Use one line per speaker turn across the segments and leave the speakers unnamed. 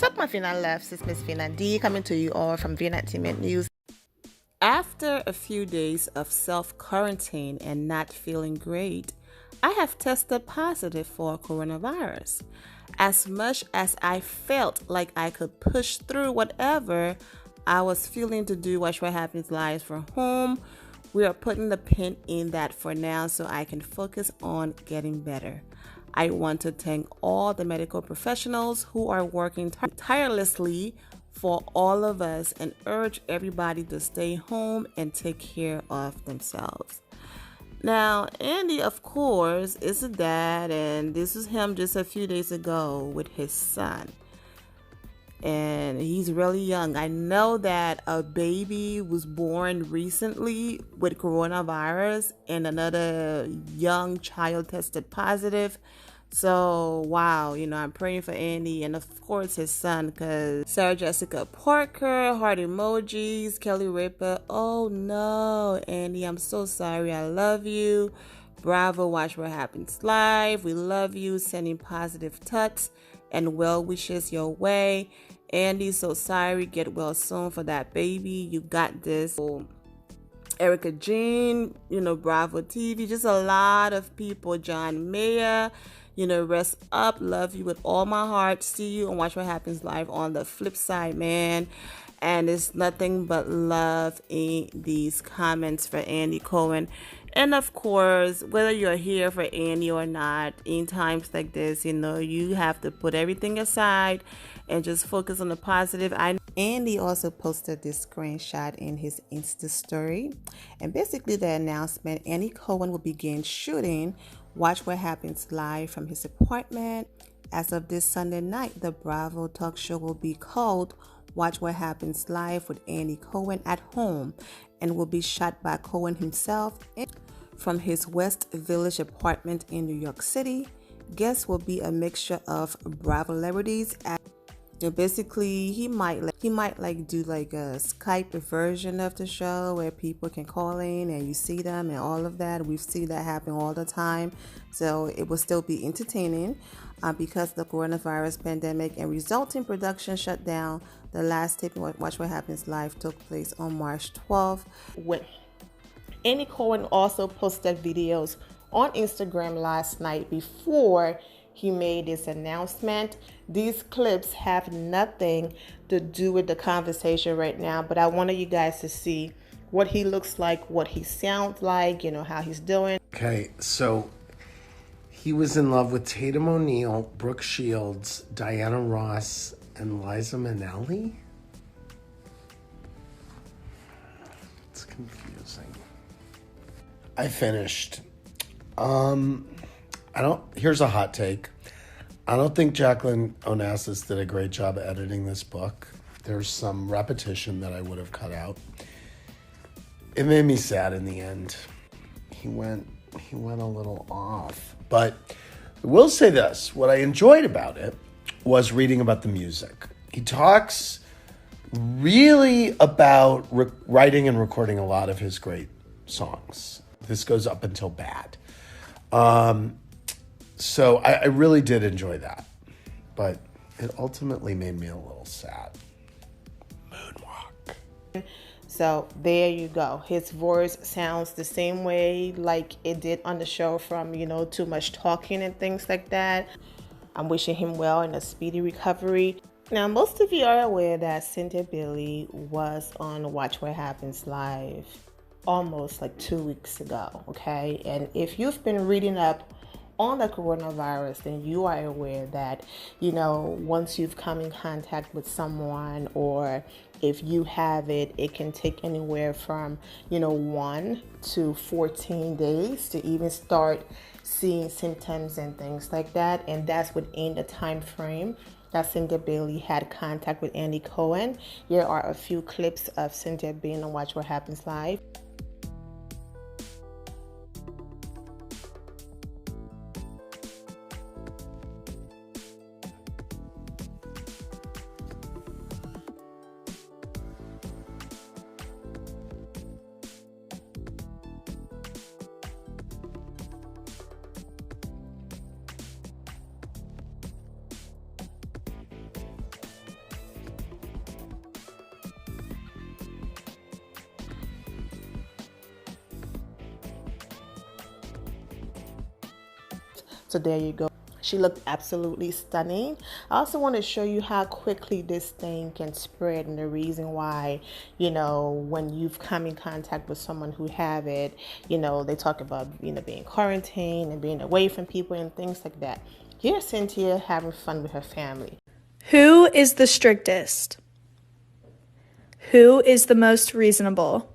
Talk my Finan Left, it's Miss Finan D coming to you all from Vienna Entertainment News. After a few days of self-quarantine and not feeling great, I have tested positive for coronavirus. As much as I felt like I could push through whatever I was feeling to do Watch What Happens Live from home, we are putting the pin in that for now so I can focus on getting better. I want to thank all the medical professionals who are working tirelessly for all of us and urge everybody to stay home and take care of themselves. Now, Andy, of course, is a dad, and this is him just a few days ago with his son. And he's really young. I know that a baby was born recently with coronavirus and another young child tested positive. So, wow, I'm praying for Andy and, of course, his son, because Sarah Jessica Parker, heart emojis, Kelly Ripa. Oh, no, Andy, I'm so sorry. I love you. Bravo, Watch What Happens Live. We love you. Sending positive tucks and well wishes your way. Andy, so sorry. Get well soon for that baby. You got this. Erica Jean, Bravo TV, just a lot of people. John Mayer, rest up. Love you with all my heart. See you and Watch What Happens Live on the flip side, man. And it's nothing but love in these comments for Andy Cohen. And of course, whether you're here for Andy or not, in times like this, you have to put everything aside and just focus on the positive. Andy also posted this screenshot in his Insta story. And basically the announcement, Andy Cohen will begin shooting Watch What Happens Live from his apartment. As of this Sunday night, the Bravo talk show will be called Watch What Happens Live with Andy Cohen at home and will be shot by Cohen himself from his West Village apartment in New York City. Guests will be a mixture of Bravo celebrities. Basically, he might do like a Skype version of the show where people can call in and you see them and all of that. We see that happen all the time, so it will still be entertaining. Because of the coronavirus pandemic and resulting production shutdown, the last taping Watch What Happens Live took place on March 12th. When Andy Cohen also posted videos on Instagram last night before he made this announcement. These clips have nothing to do with the conversation right now, but I wanted you guys to see what he looks like, what he sounds like, how he's doing.
Okay, so he was in love with Tatum O'Neal, Brooke Shields, Diana Ross, and Liza Minnelli? It's confusing. I finished. Here's a hot take. I don't think Jacqueline Onassis did a great job editing this book. There's some repetition that I would have cut out. It made me sad in the end. He went a little off. But I will say this, what I enjoyed about it was reading about the music. He talks really about writing and recording a lot of his great songs. This goes up until Bad. So I really did enjoy that, but it ultimately made me a little sad. Moonwalk.
So there you go. His voice sounds the same way like it did on the show from, too much talking and things like that. I'm wishing him well in a speedy recovery. Now, most of you are aware that Cynthia Bailey was on Watch What Happens Live almost like 2 weeks ago, okay? And if you've been reading up on the coronavirus, then you are aware that, once you've come in contact with someone or if you have it, it can take anywhere from, 1 to 14 days to even start seeing symptoms and things like that. And that's within the time frame that Cynthia Bailey had contact with Andy Cohen. Here are a few clips of Cynthia being on Watch What Happens Live. So there you go. She looked absolutely stunning. I also want to show you how quickly this thing can spread, and the reason why, when you've come in contact with someone who have it, they talk about, being quarantined and being away from people and things like that. Here's Cynthia having fun with her family.
Who is the strictest? Who is the most reasonable?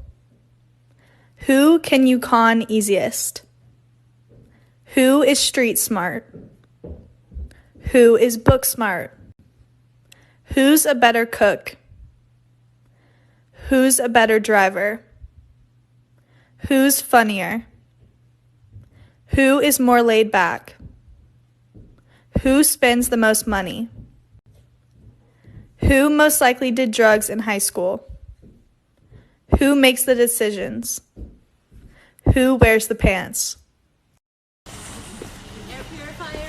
Who can you con easiest? Who is street smart? Who is book smart? Who's a better cook? Who's a better driver? Who's funnier? Who is more laid back? Who spends the most money? Who most likely did drugs in high school? Who makes the decisions? Who wears the pants?
Air purifiers.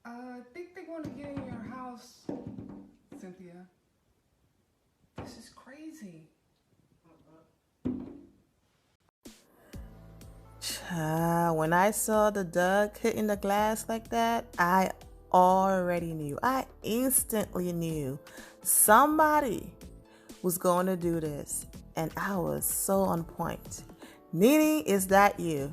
I think they want to get in your house, Cynthia. This is crazy.
When I saw the duck hitting the glass like that, I already knew. I instantly knew somebody was going to do this. And I was so on point. Nene, is that you?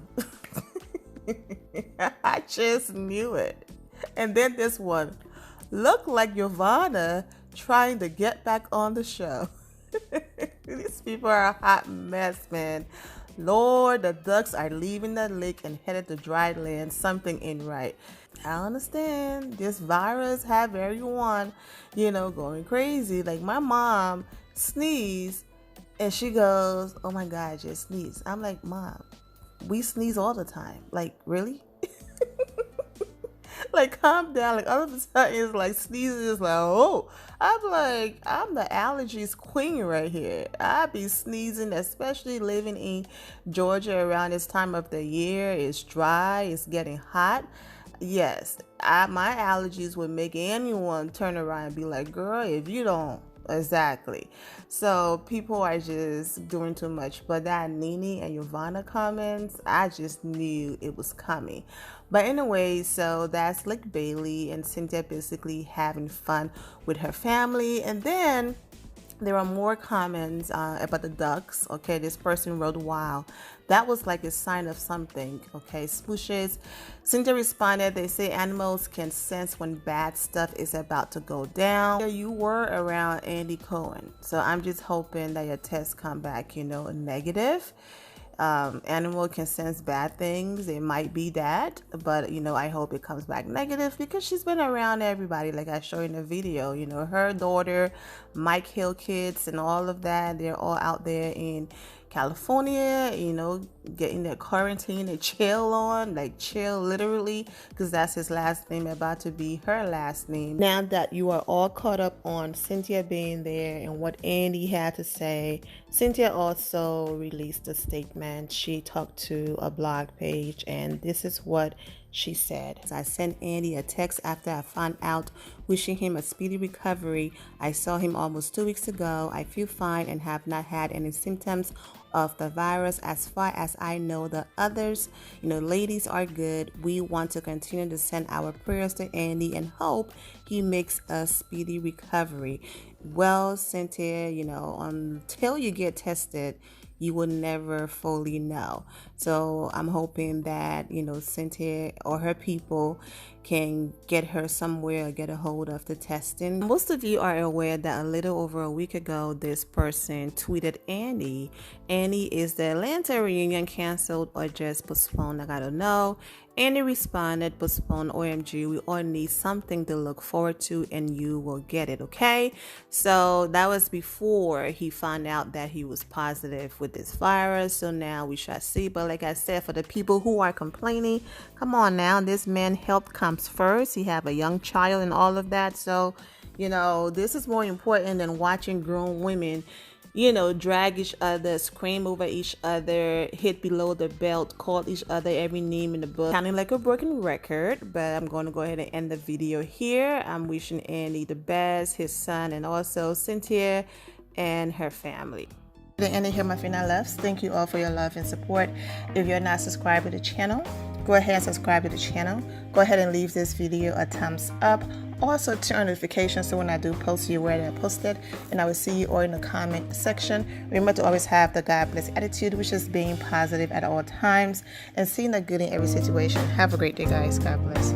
I just knew it. And then this one looked like Giovanna trying to get back on the show. These people are a hot mess, man. Lord, the ducks are leaving the lake and headed to dry land. Something ain't right. I understand this virus have everyone, going crazy. Like my mom sneezed and she goes, "Oh my God, I just sneezed." I'm like, "Mom, we sneeze all the time. Like, really?" Like, calm down. Like, all of a sudden, it's like sneezing is like, oh. I'm like, I'm the allergies queen right here. I be sneezing, especially living in Georgia around this time of the year. It's dry, it's getting hot. Yes, my allergies would make anyone turn around and be like, girl, if you don't. Exactly. So people are just doing too much. But that Nene and Giovanna comments, I just knew it was coming. But anyway, so that's like Bailey and Cynthia basically having fun with her family. And then there are more comments about the ducks. Okay, this person wrote, "Wow, that was like a sign of something." Okay, swooshes. Cynthia responded, "They say animals can sense when bad stuff is about to go down." You were around Andy Cohen, so I'm just hoping that your tests come back, negative. Animal can sense bad things. It might be that, but I hope it comes back negative because she's been around everybody, like I showed in the video. Her daughter, Mike Hill kids, and all of that. They're all out there in California, getting their quarantine and chill on, like chill literally, because that's his last name about to be her last name. Now that you are all caught up on Cynthia being there and what Andy had to say, Cynthia also released a statement. She talked to a blog page, and this is what she said. "I sent Andy a text after I found out, wishing him a speedy recovery. I saw him almost 2 weeks ago. I feel fine and have not had any symptoms of the virus. As far as I know, the others, ladies are good. We want to continue to send our prayers to Andy and hope he makes a speedy recovery." Well, Cynthia, until you get tested, you will never fully know. So I'm hoping that, Cynthia or her people can get her somewhere or get a hold of the testing. Most of you are aware that a little over a week ago, this person tweeted Annie. Annie, is the Atlanta reunion canceled or just postponed? I gotta know. Annie responded, postponed, OMG, we all need something to look forward to and you will get it, okay? So that was before he found out that he was positive with this virus. So now we shall see. But like I said, for the people who are complaining, come on now, this man health comes first. He have a young child and all of that. So, this is more important than watching grown women drag each other, scream over each other, hit below the belt, call each other every name in the book. Sounding like a broken record, but I'm going to go ahead and end the video here. I'm wishing Andy the best, his son, and also Cynthia and her family. The end of here, my final loves. Thank you all for your love and support. If you're not subscribed to the channel, go ahead and subscribe to the channel. Go ahead and leave this video a thumbs up. Also turn on notifications so when I do post, you're aware that I posted. And I will see you all in the comment section. Remember to always have the God bless attitude, which is being positive at all times and seeing the good in every situation. Have a great day, guys. God bless.